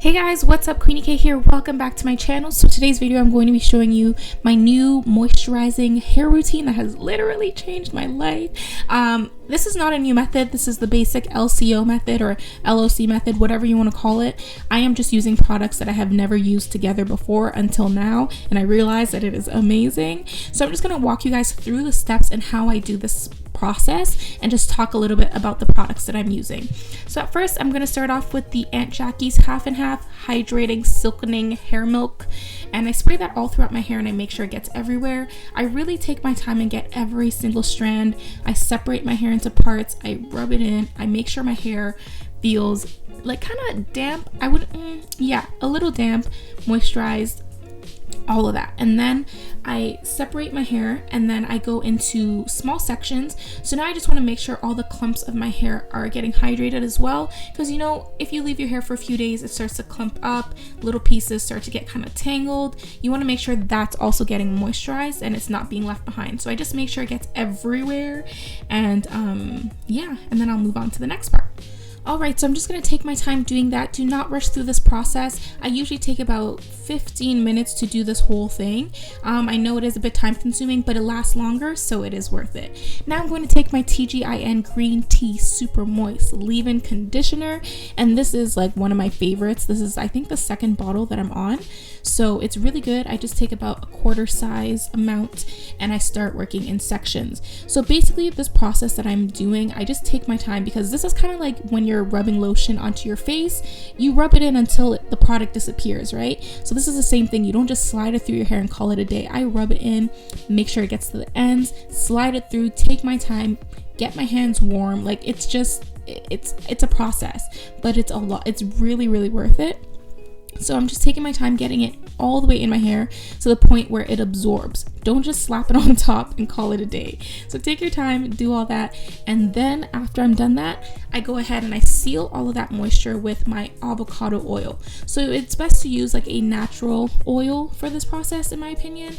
Hey guys, what's up? Queenie K here. Welcome back to my channel. So today's video I'm going to be showing you my new moisturizing hair routine that has literally changed my life. This is not a new method. This is the basic LCO method or LOC method, whatever you want to call it. I am just using products that I have never used together before until now, and I realized that it is amazing. So I'm just going to walk you guys through the steps and how I do this process and just talk a little bit about the products that I'm using. So at first I'm going to start off with the Aunt Jackie's half and half hydrating silkening hair milk, and I spray that all throughout my hair and I make sure it gets everywhere. I really take my time and get every single strand. I separate my hair into parts, I rub it in, I make sure my hair feels like kind of damp. I would a little damp, moisturized, all of that. And then I separate my hair and then I go into small sections. So now I just want to make sure all the clumps of my hair are getting hydrated as well, because you know, if you leave your hair for a few days, it starts to clump up, little pieces start to get kind of tangled. You want to make sure that's also getting moisturized and it's not being left behind. So I just make sure it gets everywhere, and and then I'll move on to the next part. Alright, so I'm just going to take my time doing that. Do not rush through this process. I usually take about 15 minutes to do this whole thing. I know it is a bit time consuming, but it lasts longer, so it is worth it. Now I'm going to take my TGIN Green Tea Super Moist Leave-In Conditioner, and this is like one of my favorites. This is, I think, the second bottle that I'm on, so it's really good. I just take about a quarter size amount and I start working in sections. So basically this process that I'm doing, I just take my time, because this is kind of like when you're rubbing lotion onto your face, you rub it in until the product disappears, right? So this is the same thing. You don't just slide it through your hair and call it a day. I rub it in, make sure it gets to the ends, slide it through, take my time, get my hands warm. Like, it's just, it's a process, but it's a lot. It's really, really worth it. So I'm just taking my time getting it all the way in my hair to the point where it absorbs. Don't just slap it on top and call it a day. So take your time, do all that, and then after I'm done that, I go ahead and I seal all of that moisture with my avocado oil. So it's best to use like a natural oil for this process, in my opinion.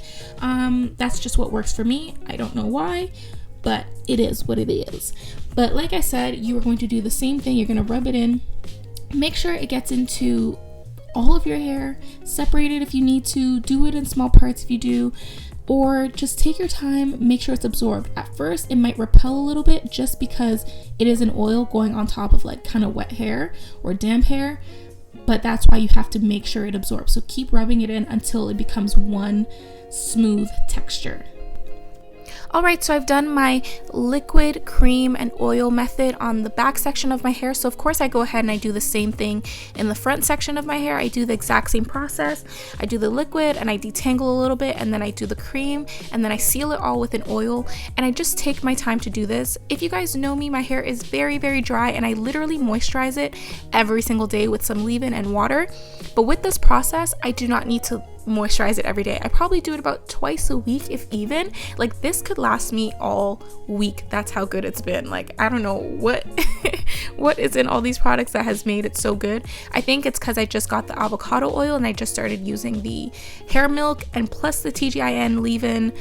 That's just what works for me. I don't know why, but it is what it is. But like I said, you are going to do the same thing. You're going to rub it in, make sure it gets into all of your hair, separate it if you need to, do it in small parts if you do, or just take your time, make sure it's absorbed. At first it might repel a little bit just because it is an oil going on top of like kind of wet hair or damp hair, but that's why you have to make sure it absorbs. So keep rubbing it in until it becomes one smooth texture. Alright, so I've done my liquid, cream, and oil method on the back section of my hair. So of course I go ahead and I do the same thing in the front section of my hair. I do the exact same process. I do the liquid and I detangle a little bit, and then I do the cream, and then I seal it all with an oil, and I just take my time to do this. If you guys know me, my hair is very, very dry, and I literally moisturize it every single day with some leave-in and water. But with this process, I do not need to moisturize it every day. I probably do it about twice a week, if even. Like, this could last me all week. That's how good it's been. Like, I don't know what what is in all these products that has made it so good. I think it's because I just got the avocado oil and I just started using the hair milk, and plus the TGIN leave-in.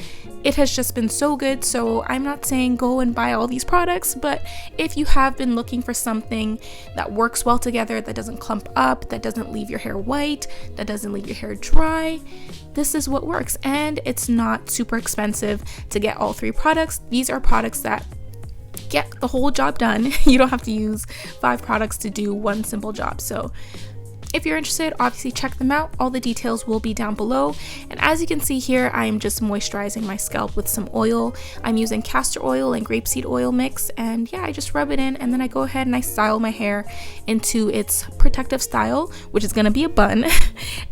It has just been so good. So I'm not saying go and buy all these products, but if you have been looking for something that works well together, that doesn't clump up, that doesn't leave your hair white, that doesn't leave your hair dry, this is what works. And it's not super expensive to get all three products. These are products that get the whole job done. You don't have to use 5 products to do one simple job. So if you're interested, obviously check them out. All the details will be down below. And as you can see here, I am just moisturizing my scalp with some oil. I'm using castor oil and grapeseed oil mix, and yeah, I just rub it in, and then I go ahead and I style my hair into its protective style, which is gonna be a bun.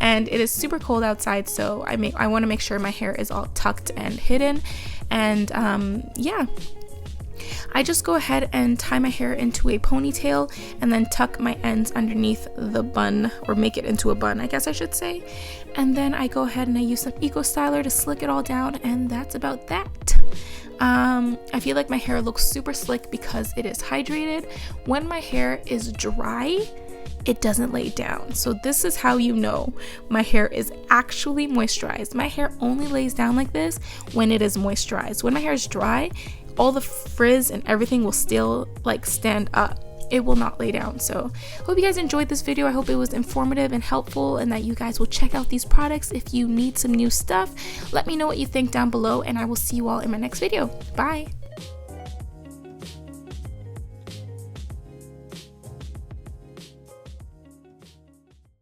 And it is super cold outside, so I want to make sure my hair is all tucked and hidden. And I just go ahead and tie my hair into a ponytail and then tuck my ends underneath the bun, or make it into a bun, I guess I should say. And then I go ahead and I use some Eco Styler to slick it all down, and that's about that. I feel like my hair looks super slick because it is hydrated. When my hair is dry, it doesn't lay down. So this is how you know my hair is actually moisturized. My hair only lays down like this when it is moisturized. When my hair is dry, all the frizz and everything will still like stand up. it will not lay down. So hope you guys enjoyed this video. I hope it was informative and helpful, and that you guys will check out these products. If you need some new stuff, let me know what you think down below, and I will see you all in my next video. Bye.